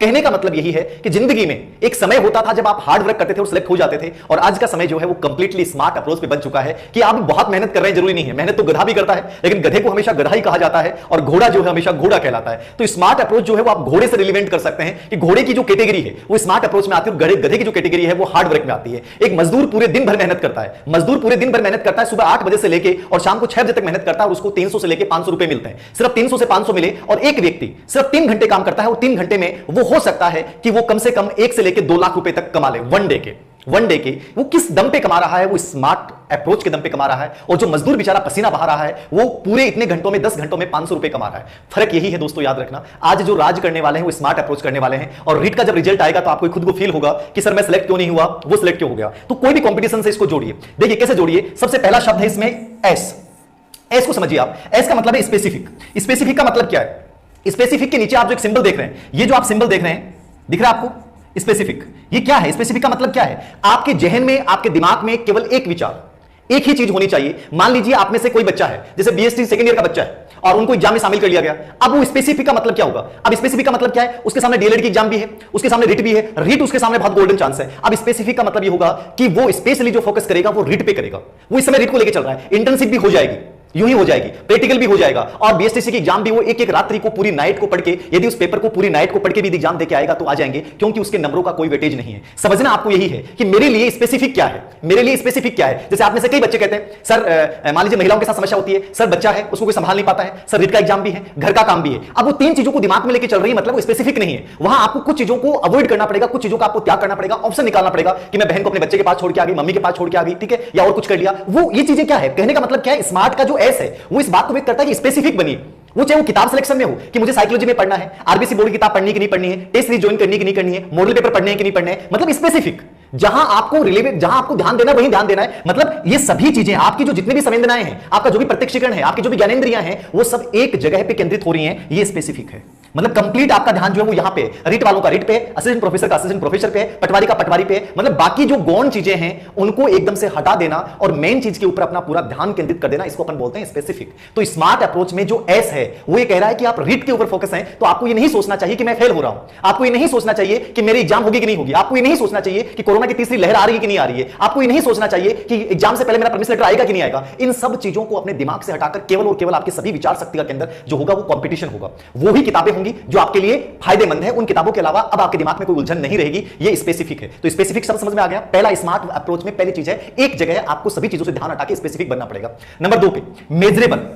कहने का मतलब यही है कि जिंदगी में एक समय होता था जब आप हार्ड वर्क करते थे और सिलेक्ट हो जाते थे, और आज का समय जो है वो कंप्लीटली स्मार्ट अप्रोच पे बन चुका है कि आप बहुत मेहनत कर रहे हैं, जरूरी नहीं है। मेहनत तो गधा भी करता है, लेकिन गधे को हमेशा गधा ही कहा जाता है और घोड़ा जो है हमेशा घोड़ा कहलाता है। तो स्मार्ट अप्रोच जो है वो आप घोड़े से रिलेवेंट कर सकते हैं कि घोड़े की जो कैटेगरी है वो स्मार्ट अप्रोच में आती है और गधे की जो कैटेगरी है वो हार्ड वर्क में आती है। एक मजदूर पूरे दिन भर मेहनत करता है, सुबह 8 बजे से लेके और शाम को 6 बजे तक मेहनत करता है और उसको 300 से लेके 500 रुपए मिलते हैं। सिर्फ 300 से 500 मिले, और एक व्यक्ति सिर्फ 3 घंटे काम करता है और 3 घंटे में वो हो सकता है कि वो कम से कम 1 से लेके 2 लाख रुपए तक कमा ले वन डे के। वो किस दम पे कमा रहा है? वो स्मार्ट अप्रोच के दम पे कमा रहा है। और जो मजदूर बेचारा पसीना बहा रहा है वो पूरे इतने घंटों में 10 घंटों में 500 रुपए कमा रहा है। फर्क यही है दोस्तों, याद रखना। आज जो राज करने वाले हैं वो स्मार्ट अप्रोच करने वाले हैं, और रीट का जब रिजल्ट आएगा तो आपको खुद को फील होगा कि सर मैं सिलेक्ट क्यों नहीं हुआ, वो सिलेक्ट क्यों हो गया। तो कोई भी कंपटीशन से इसको जोड़िए। देखिए कैसे जोड़िए। सबसे पहला शब्द है इसमें एस को समझिए आप। एस का मतलब है स्पेसिफिक। स्पेसिफिक का मतलब क्या है? स्पेसिफिक के नीचे आप जो एक सिंबल देख रहे हैं, ये जो आप सिंबल देख रहे हैं, दिख रहा है आपको? स्पेसिफिक ये क्या है? स्पेसिफिक का मतलब क्या है? आपके जहन में, आपके दिमाग में केवल एक विचार, एक ही चीज होनी चाहिए। मान लीजिए आप में से कोई बच्चा है, जैसे बीएससी सेकंड ईयर का बच्चा है और उनको एग्जाम में शामिल कर लिया गया। अब वो स्पेसिफिक का मतलब क्या होगा? अब स्पेसिफिक का मतलब क्या है? उसके सामने डीएलएड की एग्जाम भी है, उसके सामने रिट भी है, रिट उसके सामने बहुत गोल्डन चांस है। अब स्पेसिफिक का मतलब ये होगा कि वो स्पेशली जो फोकस करेगा वो रिट पे करेगा। वो इस समय रिट को लेकर चल रहा है, इंटर्नशिप भी हो जाएगी, यूं ही हो जाएगी, प्रैक्टिकल भी हो जाएगा, और बीएसटीसी की एग्जाम भी वो एक रात्रि को, पूरी नाइट को पढ़ के, यदि उस पेपर को पूरी नाइट को पढ़ के भी एग्जाम देके आएगा तो आ जाएंगे, क्योंकि उसके नंबरों का कोई वेटेज नहीं है। समझना आपको यही है कि मेरे लिए स्पेसिफिक क्या है, मेरे लिए स्पेसिफिक क्या है। जैसे आप में से कई बच्चे कहते हैं सर, मान लीजिए महिलाओं के साथ समस्या होती है, सर बच्चा है उसको कोई संभाल नहीं पाता है, सर रिट का एग्जाम भी है, घर का काम भी है। अब वो 3 चीजों को दिमाग में लेकर चल रही है, मतलब वो स्पेसिफिक नहीं है। वहां आपको कुछ चीजों को अवॉइड करना पड़ेगा, कुछ चीजों का आपको त्याग करना पड़ेगा, ऑप्शन निकालना पड़ेगा कि मैं बहन को अपने बच्चे के पास छोड़ के आ गई, मम्मी के पास छोड़ के आ गई, ठीक है, या और कुछ कर लिया। वो ये चीजें क्या है? कहने का मतलब क्या है? स्मार्ट का जो एस है वो इस बात को व्यक्त करता है कि स्पेसिफिक बनिए। वो चाहे वो किताब सिलेक्शन में हो कि मुझे साइकोलॉजी में पढ़ना है, आरबीसी बोर्ड की किताब पढ़नी कि नहीं पढ़नी है, टेस्ट सीरीज ज्वाइन करनी कि नहीं करनी है, मॉडल पेपर पढ़ने हैं कि नहीं पढ़ने हैं, मतलब स्पेसिफिक। जहां आपको रिलेवेंट, जहां आपको ध्यान देना वहीं ध्यान देना है। मतलब ये सभी चीजें, आपकी जो जितनी भी संवेदनाएं हैं, आपका जो भी प्रत्यक्षीकरण है, आपकी जो भी ज्ञानेंद्रियां हैं, वो सब एक जगह पे केंद्रित हो रही हैं। ये स्पेसिफिक है। मतलब कंप्लीट आपका ध्यान जो है वो यहां पे, रिट वालों का रिट पे, असिस्टेंट प्रोफेसर का असिस्टेंट प्रोफेसर पे, पटवारी का पटवारी पे, मतलब बाकी जो गौण चीजें हैं उनको एकदम से हटा देना और मेन चीज के ऊपर अपना पूरा ध्यान केंद्रित कर देना, इसको अपन बोलते हैं स्पेसिफिक। तो स्मार्ट अप्रोच में जो एस है वो ये कह रहा है कि आप रिट के ऊपर फोकस हैं, तो आपको ये नहीं सोचना चाहिए कि मैं फेल हो रहा हूं, आपको ये नहीं सोचना चाहिए कि मेरी एग्जाम होगी कि नहीं होगी, आपको ये नहीं सोचना चाहिए कि कोरोना की तीसरी लहर आ रही है कि नहीं आ रही है, आपको ये नहीं सोचना चाहिए कि एग्जाम से पहले मेरा परमिशन लेटर आएगा कि नहीं आएगा। इन सब चीजों को अपने दिमाग से हटाकर केवल और केवल आपके सभी विचार शक्ति के अंदर जो होगा वो कंपटीशन होगा। वो ही किताबें होंगी जो आपके लिए फायदेमंद है। उन किताबों के अलावा अब आपके दिमाग में कोई उलझन नहीं रहेगी। ये स्पेसिफिक है। तो स्पेसिफिक शब्द समझ में आ गया। पहला स्मार्ट अप्रोच में पहली चीज है, एक जगह आपको सभी चीजों से ध्यान हटा के स्पेसिफिक बनना पड़ेगा। नंबर 2 पे मेजरेबल।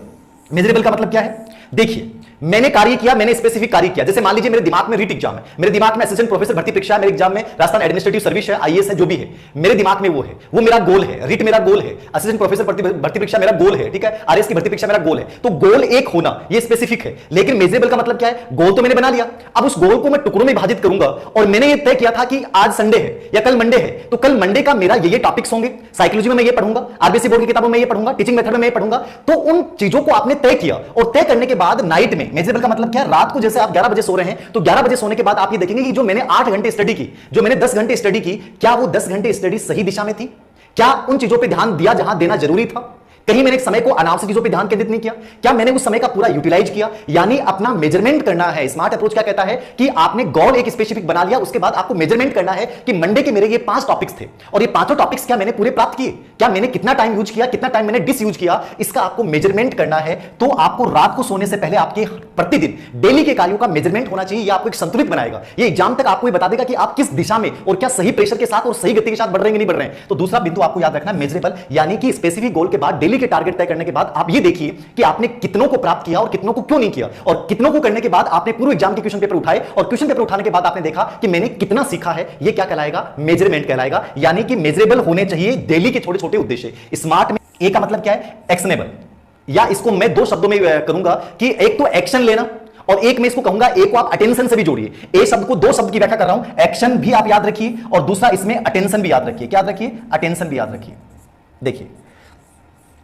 मेजरेबल का मतलब क्या है? देखिए, मैंने कार्य किया, मैंने स्पेसिफिक कार्य किया। जैसे मान लीजिए मेरे दिमाग में रीट एग्जाम है, मेरे दिमाग में असिस्टेंट प्रोफेसर भर्ती परीक्षा है, मेरे एग्जाम में राजस्थान एडमिनिस्ट्रेटिव सर्विस है, आईएएस है, जो भी है मेरे दिमाग में वो है, वो मेरा गोल है। रीट मेरा गोल है, असिस्टेंट प्रोफेसर भर्ती परीक्षा मेरा गोल है, ठीक है, आरएस की भर्ती परीक्षा मेरा गोल है। तो गोल एक होना ये स्पेसिफिक है। लेकिन मेजरेबल का मतलब क्या है? गोल तो मैंने बना लिया, अब उस गोल को मैं टुकड़ों में विभाजित करूंगा, और मैंने ये तय किया था कि आज संडे है या कल मंडे है, तो कल मंडे का मेरा ये टॉपिक्स होंगे, साइकोलॉजी में मैं ये पढ़ूंगा, आरबीसी बोर्ड की किताबों में ये पढ़ूंगा, टीचिंग मेथड में मैं ये पढ़ूंगा। तो उन चीजों को आपने तय किया, और तय करने के बाद नाइट में, मेजरेबल का मतलब क्या है? रात को जैसे आप 11 बजे सो रहे हैं, तो 11 बजे सोने के बाद आप ये देखेंगे कि जो मैंने 8 घंटे स्टडी की, जो मैंने 10 घंटे स्टडी की, क्या वो 10 घंटे स्टडी सही दिशा में थी? क्या उन चीजों पे ध्यान दिया जहां देना जरूरी था? कहीं मैंने समय को अनावश्यक चीजों पे ध्यान केंद्रित नहीं किया? क्या मैंने उस समय का पूरा यूटिलाइज किया? यानी अपना मेजरमेंट करना है। स्मार्ट अप्रोच क्या कहता है कि आपने गोल एक स्पेसिफिक बना लिया, उसके बाद आपको मेजरमेंट करना है कि मंडे के मेरे ये 5 टॉपिक्स थे, और ये 5 टॉपिक्स क्या मैंने पूरे प्राप्त किए? क्या मैंने कितना टाइम यूज किया, कितना टाइम मैंने डिसयूज किया? इसका आपको मेजरमेंट करना है। तो आपको रात को सोने से पहले आपके प्रतिदिन डेली के कार्यों का मेजरमेंट होना चाहिए। यह आपको एक संतुलित बनाएगा। ये एग्जाम तक आपको बता देगा कि आप किस दिशा में और क्या सही प्रेशर के साथ और सही गति के साथ बढ़ रहे हैं कि नहीं बढ़ रहे हैं। तो दूसरा बिंदु आपको याद रखना, मेजरेबल, यानी कि स्पेसिफिक गोल के बाद डेली के टारगेट तय करने के बाद आप ये देखिए कि आपने कितनों को प्राप्त किया और कितनों को क्यों नहीं किया, और कितनों को करने के बाद आपने पूरे एग्जाम के क्वेश्चन पेपर उठाए, और क्वेश्चन पेपर उठाने के बाद आपने देखा कि मैंने कितना सीखा है। ये क्या कहलाएगा? मेजरमेंट कहलाएगा। यानी कि मेजरेबल होने चाहिए डेली के छोटे छोटे उद्देश्य। स्मार्ट में ए का मतलब क्या है? एक्शनेबल, या इसको मैं 2 शब्दों में करूंगा कि एक तो एक्शन लेना, और एक में इसको कहूंगा, एक को आप अटेंशन से भी जोड़िए। ए शब्द को 2 शब्द की व्याख्या कर रहा हूं, एक्शन भी आप याद रखिए और दूसरा इसमें अटेंशन भी याद रखिए। क्या याद रखिए? अटेंशन भी याद रखिए। देखिए,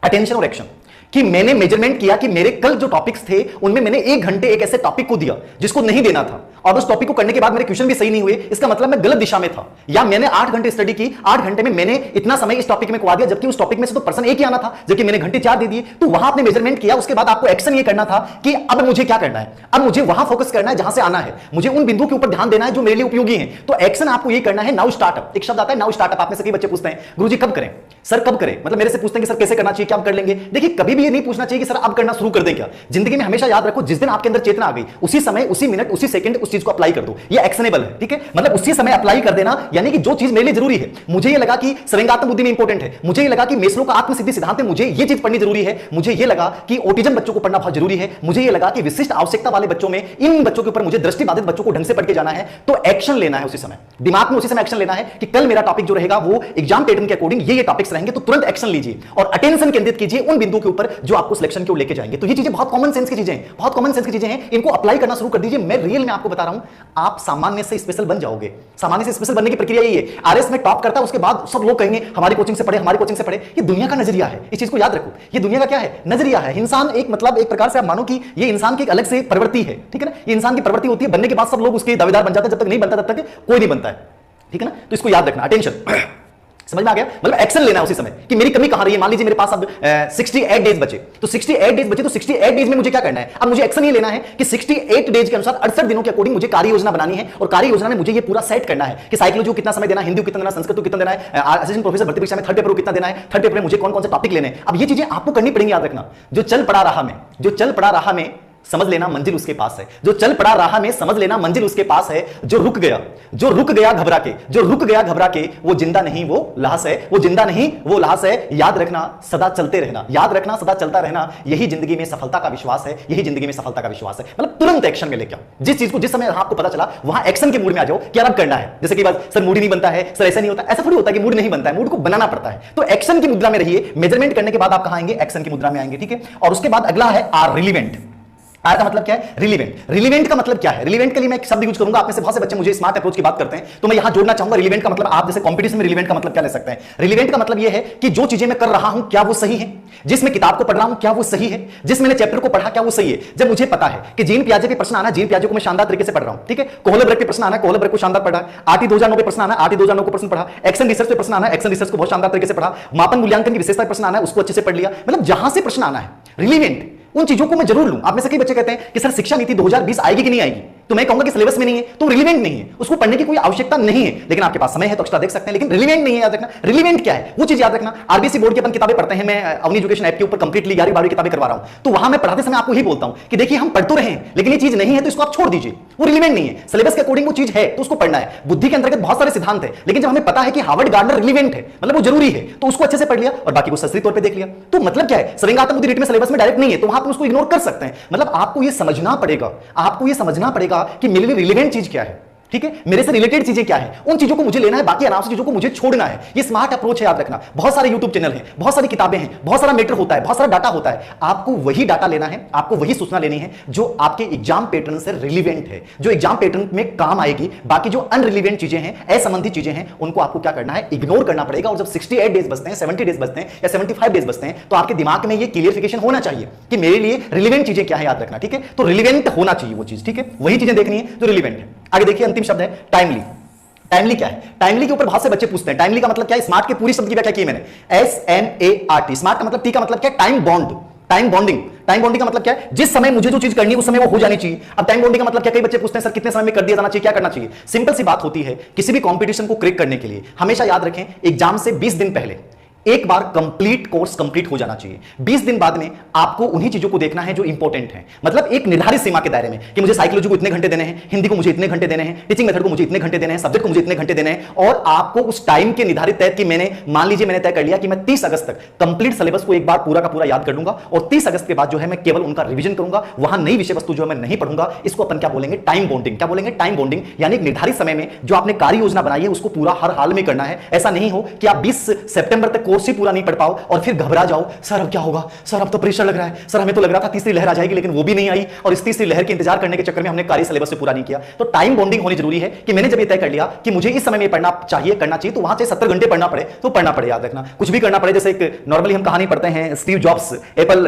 अटेंशन और एक्शन, कि मैंने मेजरमेंट किया कि मेरे कल जो टॉपिक्स थे उनमें मैंने 1 घंटे एक ऐसे टॉपिक को दिया जिसको नहीं देना था, और उस टॉपिक को करने के बाद मेरे क्वेश्चन भी सही नहीं हुए, इसका मतलब मैं गलत दिशा में था। या मैंने 8 घंटे स्टडी की, 8 घंटे में मैंने इतना समय इस टॉपिक में खुआ दिया, जबकि उस टॉपिक में से तो पर्सन एक ही आना था, जबकि मैंने घंटे 4 दे दिए। तो वहां आपने मेजरमेंट किया, उसके बाद आपको एक्शन ये करना था कि अब मुझे क्या करना है, अब मुझे वहां फोकस करना है जहां से आना है, मुझे उन बिंदुओं के ऊपर ध्यान देना है जो मेरे लिए उपयोगी है। तो एक्शन आपको ये करना है, नाउ स्टार्टअप। एक शब्द आता है नाउ स्टार्टअप। आप में से कई बच्चे पूछते हैं गुरुजी कब करें, सर कब करें, मतलब मेरे से पूछते हैं कि सर कैसे करना चाहिए, क्या आप कर लेंगे। देखिए कभी भी ये नहीं पूछना चाहिए कि सर अब करना शुरू कर दें क्या। जिंदगी में हमेशा याद रखो, जिस दिन आपके अंदर चेतना आ गई उसी समय, उसी मिनट, उसी सेकंड उस चीज को अप्लाई कर दो। ये एक्शनेबल है, ठीक है, मतलब उसी समय अप्लाई कर देना। यानी कि जो चीज मेरे लिए जरूरी है, मुझे ये लगा कि संवेगात्मक बुद्धि में इंपॉर्टेंट है, मुझे ये लगा कि मेस्लो का आत्मसिद्धि सिद्धांत में मुझे ये चीज पढ़नी जरूरी है, मुझे ये लगा कि ऑटिज्म बच्चों को पढ़ना बहुत जरूरी है, मुझे ये लगा कि विशिष्ट आवश्यकता वाले बच्चों में इन बच्चों के ऊपर मुझे दृष्टिबाधित बच्चों को ढंग से पढ़ के जाना है। तो एक्शन लेना है उसी समय, दिमाग में उसी समय एक्शन लेना है कि कल मेरा टॉपिक जो रहेगा वो एग्जाम पैटर्न के अकॉर्डिंग ये टॉपिक्स रहेंगे, तो तुरंत एक्शन लीजिए और अटेंशन केंद्रित कीजिए उन बिंदुओं के ऊपर जो आपको सिलेक्शन की ओर लेके जाएंगे। तो ये चीजें बहुत कॉमन सेंस की चीजें हैं, बहुत कॉमन सेंस की चीजें हैं, इनको अप्लाई करना शुरू कर दीजिए। मैं रियल में आपको बता रहा हूं, आप सामान्य से स्पेशल बन जाओगे। सामान्य से स्पेशल बनने की प्रक्रिया यही है। आरएस में टॉप करता है, उसके बाद सब लोग कहेंगे हमारी कोचिंग से पढ़े, हमारी कोचिंग से पढ़े। ये दुनिया का नजरिया है, इस चीज को याद रखो। ये दुनिया का क्या है, नजरिया है। इंसान एक मतलब एक प्रकार से आप मानो कि ये इंसान की एक अलग से प्रवृत्ति है, ठीक है ना। ये इंसान की प्रवृत्ति होती है, बनने के बाद सब लोग उसके दावेदार बन जाते हैं, जब तक नहीं बनता तब तक कोई नहीं बनता है, ठीक है ना। तो इसको याद रखना, अटेंशन। समझ में आ गया, मतलब एक्शन लेना है उसी समय कि मेरी कमी कहां रही है। मान लीजिए मेरे पास अब 68 डेज बचे, तो 68 डेज बचे, तो 68 डेज में मुझे क्या करना है। अब मुझे एक्शन ये लेना है कि 68 डेज के अनुसार 68 दिनों के अकॉर्डिंग मुझे कार्य योजना बनानी है, और कार्य योजना में मुझे ये पूरा सेट करना है कि साइकोलॉजी को कितना समय देना है, हिंदी को कितना देना है, संस्कृत को कितना देना है, असिस्टेंट प्रोफेसर भर्ती परीक्षा में थर्ड पेपर को कितना देना है, थर्ड पेपर में मुझे कौन कौन से टॉपिक लेने हैं। अब ये चीजें आपको करनी पड़ेंगी, याद रखना। जो चल पड़ा राह में समझ लेना मंजिल उसके पास है, जो चल पड़ा राह में समझ लेना मंजिल उसके पास है, जो रुक गया घबरा के वो जिंदा नहीं वो लाश है, वो जिंदा नहीं वो लाश है। याद रखना सदा चलते रहना, याद रखना सदा चलता रहना, यही जिंदगी में सफलता का विश्वास है, यही जिंदगी में सफलता का विश्वास है। मतलब तुरंत एक्शन में लेके आओ जिस चीज को, जिस समय आपको पता चला वहां एक्शन के मूड में आ जाओ कि अब करना है। जैसे कि बात सर मूड ही नहीं बनता है, सर ऐसा नहीं होता, ऐसा थोड़ी होता है कि मूड नहीं बनता है, मूड को बनाना पड़ता है। तो एक्शन की मुद्रा में रहिए, मेजरमेंट करने के बाद आप कहां आएंगे, एक्शन की मुद्रा में आएंगे, ठीक है। और उसके बाद अगला है आर, रिलीवेंट। आर का मतलब क्या है, रिलीवेंट। रिलीवेंट का मतलब क्या है, रिलीवेंट के लिए मैं एक शब्द यूज करूंगा। आप में से बहुत से बच्चे मुझे स्मार्ट अप्रोच की बात करते हैं, तो मैं यहां जोड़ना चाहूंगा रिलीवेंट का मतलब। आप जैसे कंपटीशन में रिलीवेंट का मतलब क्या ले सकते हैं। रिलीवेंट का मतलब यह है कि जो चीजें मैं कर रहा हूं क्या वो सही है, जिस मैं किताब को पढ़ रहा हूं क्या वो सही है, जिस मैंने चैप्टर को पढ़ा क्या वो सही है। जब मुझे पता है कि जीन पियाजे पे प्रश्न आना, जीन पियाजे को मैं शानदार तरीके से पढ़ रहा हूं, ठीक है। कोहलबर्ग पे प्रश्न आना, कोहलबर्ग को शानदार पढ़ा। आरटी 2009 पे प्रश्न आना, आरटी 2009 को प्रश्न पढ़ा। एक्शन रिसर्च पे प्रश्न आना, एक्शन रिसर्च को बहुत शानदार तरीके से पढ़ा। मापन मूल्यांकन की विशेषता पे प्रश्न आना है, उसको अच्छे से पढ़ लिया। मतलब जहां से प्रश्न आना है रिलीवेंट, उन चीजों को मैं जरूर लूं। आप में से कई बच्चे कहते हैं कि सर शिक्षा नीति 2020 आएगी कि नहीं आएगी, तो मैं कहूंगा कि सिलेबस में नहीं है तो रिलीवेंट नहीं है, उसको पढ़ने की कोई आवश्यकता नहीं है। लेकिन आपके पास समय है तो एक्स्ट्रा देख सकते हैं, लेकिन रिलीवेंट नहीं है। याद रखना रिलीवेंट क्या है, वो चीज याद रखना। आरबीसी बोर्ड की अपन किताबें पढ़ते हैं, मैं अवनी एजुकेशन ऐप के ऊपर कंप्लीटली 11वीं 12वीं किताबें करवा रहा हूं, तो वहां मैं पढ़ाते समय आपको ही बोलता हूं कि देखिए हम पढ़ तो रहे हैं, लेकिन ये चीज नहीं है तो इसको आप छोड़ दीजिए, वो रिलीवेंट नहीं है। सिलेबस के अकॉर्डिंग वो चीज है तो उसको पढ़ना है। बुद्धि के अंतर्गत बहुत सारे सिद्धांत है, लेकिन जब हमें पता है कि हार्वर्ड गार्डनर रिलीवेंट है, मतलब वो जरूरी है, तो उसको अच्छे से पढ़ लिया और बाकी को सस्ती तौर पर देख लिया। तो मतलब क्या है, संवेगात्मक बुद्धि रिट में सिलेबस में डायरेक्ट नहीं है, तो वहां पर उसको इग्नोर कर सकते हैं। मतलब आपको ये समझना पड़ेगा, आपको ये समझना पड़ेगा कि मेरे लिए रिलेवेंट चीज क्या है, ठीक है, मेरे से रिलेटेड चीजें क्या है, उन चीजों को मुझे लेना है, बाकी आराम से चीजों को मुझे छोड़ना है। ये स्मार्ट अप्रोच है, याद रखना। बहुत सारे यूट्यूब चैनल हैं, बहुत सारी किताबें हैं, बहुत सारा मैटर होता है, बहुत सारा डाटा होता है। आपको वही डाटा लेना है, आपको वही सूचना लेनी है जो आपके एग्जाम पैटर्न से रिलीवेंट है, जो एग्जाम पैटर्न में काम आएगी। बाकी जो अनरिलीवेंट चीजें हैं, असंबंधित चीजें हैं, उनको आपको क्या करना है, इग्नोर करना पड़ेगा। और जब 68 डेज बचते हैं, 70 डेज बचते हैं या 75 डेज बचते हैं, तो आपके दिमाग में ये क्लियरिफिकेशन होना चाहिए कि मेरे लिए रिलीवेंट चीजें क्या है, याद रखना, ठीक है। तो रिलीवेंट होना चाहिए वो चीज, ठीक है, वही चीजें देखनी है जो रिलीवेंट है। आगे देखिए अंतिम शब्द है टाइमली। टाइमली क्या है, टाइमली के ऊपर बहुत से बच्चे पूछते हैं टाइमली का मतलब क्या है। स्मार्ट के पूरी शब्द की व्याख्या की मैंने, SMART। स्मार्ट का मतलब, टी का मतलब क्या है, time bound, time bonding. Time bonding का मतलब क्या है, जिस समय मुझे जो चीज करनी है उस समय वो हो जानी चाहिए। अब टाइम बॉन्डिंग का मतलब क्या, कई बच्चे पूछते हैं सर कितने समय में कर दिया जाना चाहिए, क्या करना चाहिए। सिंपल सी बात होती है, किसी भी कंपटीशन को क्रैक करने के लिए हमेशा याद रखें, एग्जाम से 20 दिन पहले एक बार कंप्लीट कोर्स कंप्लीट हो जाना चाहिए। 20 दिन बाद में आपको उन्हीं चीजों को देखना है जो इंपॉर्टेंट है, मतलब एक निर्धारित सीमा के दायरे में कि मुझे साइकोलॉजी को इतने घंटे देने हैं, हिंदी को मुझे इतने घंटे देने हैं, टीचिंग मेथड को मुझे इतने घंटे देने हैं, सब्जेक्ट को मुझे इतने घंटे देने हैं। और आपको उस टाइम के निर्धारित तय कि मैंने मान लीजिए मैंने तय कर लिया कि मैं 30 अगस्त तक कंप्लीट सिलेबस को एक बार पूरा का पूरा याद कर लूंगा और 30 अगस्त के बाद जो है मैं केवल उनका रिवीजन करूंगा, वहां नई विषय वस्तु जो है मैं नहीं पढ़ूंगा। इसको अपन क्या बोलेंगे, टाइम बॉन्डिंग। क्या बोलेंगे, टाइम बॉन्डिंग। यानी निर्धारित समय में जो आपने कार्य योजना बनाई है उसको पूरा हर हाल में करना है। ऐसा नहीं हो कि आप 20 सितंबर तक कोर्स ही पूरा नहीं पढ़ पाओ और फिर घबरा जाओ, सर अब क्या होगा, सर अब तो प्रेशर लग रहा है, सर हमें तो लग रहा था तीसरी लहर आ जाएगी लेकिन वो भी नहीं आई, और इस तीसरी लहर के इंतजार करने के चक्कर में हमने कार्य सिलेबस से पूरा नहीं किया। तो टाइम बॉन्डिंग होनी जरूरी है कि मैंने जब ये तय कर लिया कि मुझे इस समय में पढ़ना चाहिए, करना चाहिए, तो वहां से 70 घंटे पढ़ना पड़े तो पढ़ना पड़े। याद रखना, कुछ भी करना पड़े। जैसे एक नॉर्मली हम कहानी पढ़ते हैं, स्टीव जॉब्स एप्पल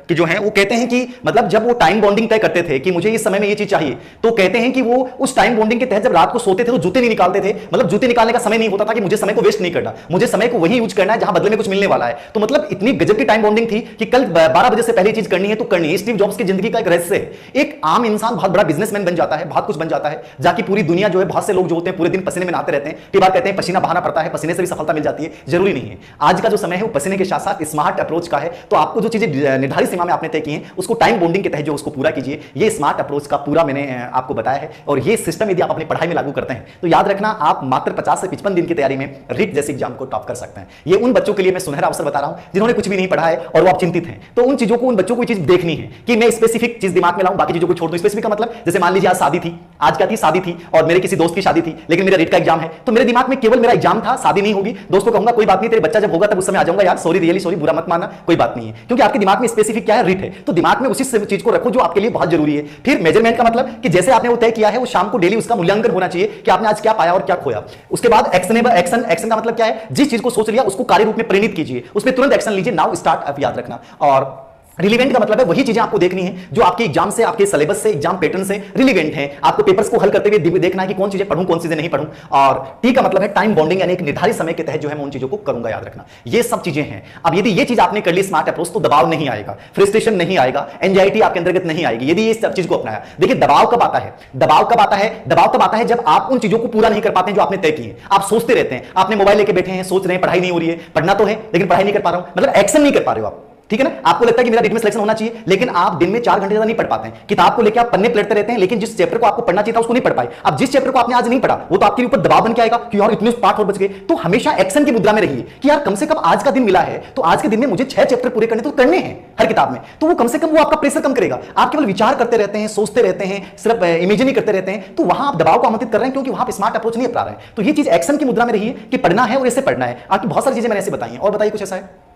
के जो हैं वो कहते हैं कि मतलब जब वो टाइम बॉन्डिंग तय करते थे कि मुझे इस समय में ये चीज चाहिए, तो कहते हैं कि वो उस टाइम बॉन्डिंग के तहत जब रात को सोते थे तो जूते नहीं निकालते थे। मतलब जूते निकालने का समय नहीं होता था कि मुझे समय को वेस्ट नहीं करना, मुझे समय को वही यूज करना है जहां बदले में कुछ मिलने वाला है। तो मतलब इतनी गजब की टाइम बॉन्डिंग थी कि कल 12 बजे से पहले चीज करनी है तो करनी है। स्टीव जॉब्स की जिंदगी का एक रहस्य है। एक आम इंसान बहुत बड़ा बिजनेसमैन बन जाता है, बहुत कुछ बन जाता है, जाके पूरी दुनिया जो है, बहुत से लोग जो होते हैं पूरे दिन पसीने में नहाते रहते हैं। कई बार कहते हैं पसीना बहाना पड़ता है, पसीने से भी सफलता मिल जाती है, जरूरी नहीं है। आज का जो समय है वो पसीने के साथ साथ स्मार्ट अप्रोच का है। तो आपको जो चीजें निर्धारित सीमा में आपने तय की हैं उसको टाइम बॉन्डिंग के तहत जो उसको पूरा कीजिए। ये स्मार्ट अप्रोच का पूरा मैंने आपको बताया है, और ये सिस्टम यदि आप अपनी पढ़ाई में लागू करते हैं तो याद रखना आप मात्र 50 से 55 दिन की तैयारी में रीट जैसे एग्जाम को टॉप कर सकते हैं। ये उन बच्चों के लिए मैं सुनहरा अवसर बता रहा हूं जिन्होंने कुछ भी नहीं पढ़ा है और वो आप चिंतित हैं। तो उन चीजों को, उन बच्चों को चीज देखनी है कि मैं स्पेसिफिक चीज दिमाग में लाऊं, बाकी चीजों को छोड़ दूं। स्पेसिफिक का मतलब जैसे मान लीजिए आज शादी थी, आज क्या थी, शादी थी, और मेरे किसी दोस्त की शादी थी, लेकिन मेरा रीट का एग्जाम है, तो मेरे दिमाग में केवल मेरा एग्जाम था, शादी नहीं होगी। दोस्त को कहूंगा कोई बात नहीं, तेरे बच्चा जब होगा तब उस समय आ जाऊंगा, यार सॉरी, रियली सॉरी, बुरा मत मानना, कोई बात नहीं है। क्योंकि आपके दिमाग में स्पेसिफिक क्या है, रीट है। तो दिमाग में उसी चीज को रखो जो आपके लिए बहुत जरूरी है। फिर मेजरमेंट का मतलब कि जैसे आपने वो तय किया है वो शाम को डेली उसका मूल्यांकन होना चाहिए कि आपने आज क्या पाया और क्या खोया। उसके बाद एक्शन, एक्शन का मतलब क्या है, जिस चीज को सोच लिया उसको कार्य रूप में परिणित कीजिए, उसमें तुरंत एक्शन लीजिए। नाउ स्टार्ट, आप याद रखना। और रिलीवेंट का मतलब है वही चीजें आपको देखनी है जो आपके एग्जाम से, आपके सिलेबस से, एग्जाम पैटर्न से रिलीवेंट है। आपको पेपर्स को हल करते हुए देखना है कि कौन चीजें पढ़ूं, कौन चीजें नहीं पढ़ूं। और टी का मतलब है टाइम बॉन्डिंग, यानी एक निर्धारित समय के तहत जो है मैं उन चीजों को करूंगा। याद रखना, ये सब चीजें हैं। अब यदि ये चीज आपने कर ली स्मार्ट अप्रोच, तो दबाव नहीं आएगा, फ्रस्ट्रेशन नहीं आएगा, एंजाइटी आपके अंतर्गत नहीं आएगी यदि ये सब चीज को अपनाया। देखिए दबाव कब आता है, दबाव कब आता है, दबाव तब आता है जब आप उन चीजों को पूरा नहीं कर पाते हैं जो आपने तय की है। आप सोचते रहते हैं, आपने मोबाइल लेके बैठे हैं, सोच रहे हैं, पढ़ाई नहीं हो रही है, पढ़ना तो है लेकिन पढ़ाई नहीं कर पा रहा हूं, मतलब एक्शन नहीं कर पा रहे हो आप। ठीक है ना, आपको लगता है कि मेरा रीट में सिलेक्शन होना चाहिए, लेकिन आप दिन में 4 घंटे ज्यादा नहीं पढ़ पाते हैं। किताब को लेकर आप पन्ने पलटते रहते हैं, लेकिन जिस चैप्टर को आपको पढ़ना चाहिए था उसको नहीं पढ़ पाए। अब जिस चैप्टर को आपने आज नहीं पढ़ा वो तो आपके ऊपर दबाव बन के आएगा कि यार इतने पाठ और बच गए। तो हमेशा एक्शन की मुद्रा में रहिए कि यार कम से कम आज का दिन मिला है तो आज के दिन में मुझे 6 चैप्टर पूरे करने तो करने हैं हर किताब में। तो वो कम से कम वो आपका प्रेशर कम करेगा। आप केवल विचार करते रहते हैं, सोचते रहते हैं, सिर्फ इमेजिन करते रहते हैं, तो वहां आप दबाव को आमंत्रित कर रहे हैं क्योंकि वहां स्मार्ट अप्रोच नहीं अपना रहे हैं। तो ये चीज एक्शन की मुद्रा में रहिए कि पढ़ना है और इससे पढ़ना है। आपकी बहुत सारी चीजें मैंने ऐसे बताई हैं। और बताइए कुछ ऐसा है।